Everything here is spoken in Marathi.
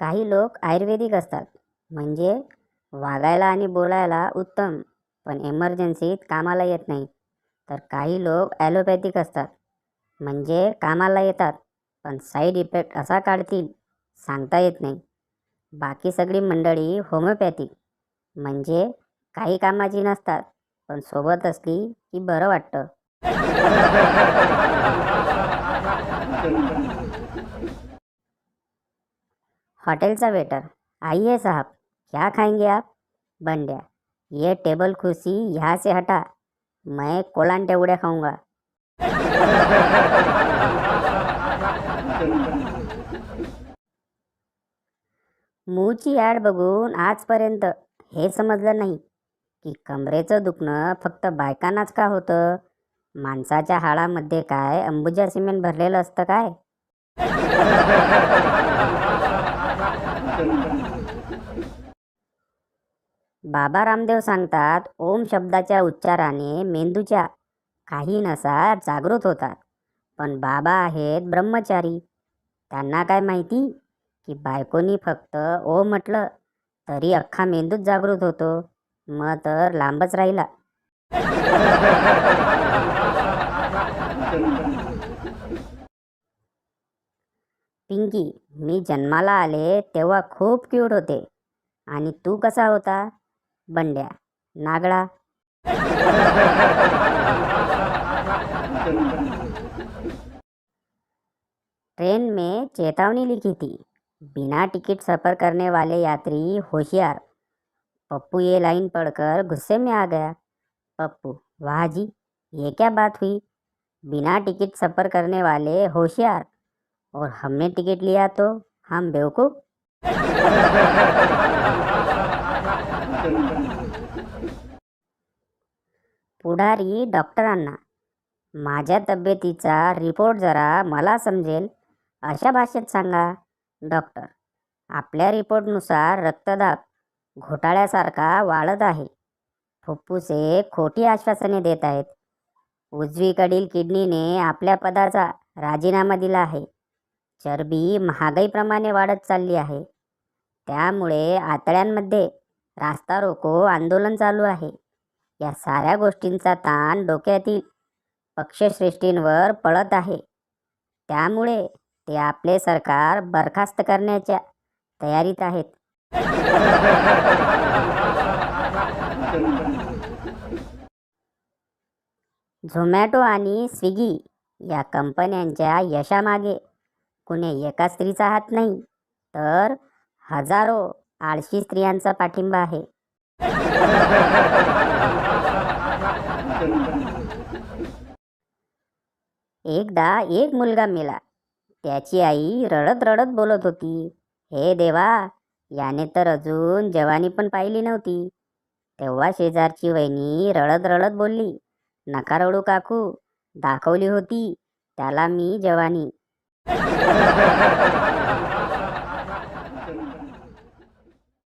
काही लोक आयुर्वेदिक असतात, म्हणजे वागायला आणि बोलायला उत्तम, पण एमर्जन्सीत कामाला येत नाही. तर काही लोक ॲलोपॅथिक असतात, म्हणजे कामाला येतात, पण साईड इफेक्ट असा काढतील सांगता येत नाही. बाकी सगळी मंडळी होमिओपॅथिक, म्हणजे काही कामाची नसतात, पण सोबत असली की बरं वाटतं. होटलचा वेटर, आइए साहब, क्या खाएंगे आप? बंड्या, ये टेबल कुर्सी यहाँ से हटा, मैं कोलांटे टेवड़े खाऊंगा. मूची ॲड बघून आजपर्यंत हे समजलं नाही की कमरेचं दुखणं फक्त बायकांनाच का होतं. माणसाच्या हाडामध्ये काय अंबुजा सिमेंट भरलेलं असतं काय? बाबा रामदेव सांगतात, ओम शब्दाच्या उच्चाराने मेंदूच्या काही नसा जागृत होतात. पण बाबा आहेत ब्रह्मचारी, त्यांना काय माहिती की बायकोनी फक्त ओ म्हटलं तरी अख्खा मेंदूच जागृत होतो. मग तर लांबच राहिला. पिंकी, मी जन्माला आले तेव्हा खूप क्यूट होते. आणि तू कसा होता? बंड्या, नागडा. ट्रेन में चेतावनी लिखी थी, बिना टिकट सफ़र करने वाले यात्री होशियार. पप्पू ये लाइन पढ़कर गुस्से में आ गया. पप्पू, वाह जी, ये क्या बात हुई? बिना टिकट सफ़र करने वाले होशियार, और हमने टिकट लिया तो हम बेवकूफ़. पुढारी डॉक्टरांना, माझ्या तब्येतीचा रिपोर्ट जरा मला समजेल अशा भाषेत सांगा. डॉक्टर, आपल्या रिपोर्टनुसार रक्तदाब घोटाळ्यासारखा वाढत आहे. फुफ्फुसे खोटी आश्वासने देत आहेत. उजवीकडील किडनीने आपल्या पदाचा राजीनामा दिला आहे. चरबी महागाईप्रमाणे वाढत चालली आहे. त्यामुळे आतड्यांमध्ये रास्ता रोको आंदोलन चालू आहे. या साऱ्या गोष्टींचा ताण डोक्यातील पक्षश्रेष्ठींवर पडत आहे. त्यामुळे ते आपले सरकार बरखास्त करण्याच्या तयारीत आहेत. झोमॅटो आणि स्विगी या कंपन्यांच्या यशामागे कुणी एका स्त्रीचा हात नाही, तर हजारो आळशी स्त्रियांचा पाठिंबा आहे. एकदा एक मुलगा मेला. त्याची आई रडत रडत बोलत होती, हे देवा, याने तर अजून जवानी पण पाहिली नव्हती. तेव्हा शेजारची वहिनी रडत रडत बोलली, नका रडू काकू, दाखवली होती त्याला मी जवानी.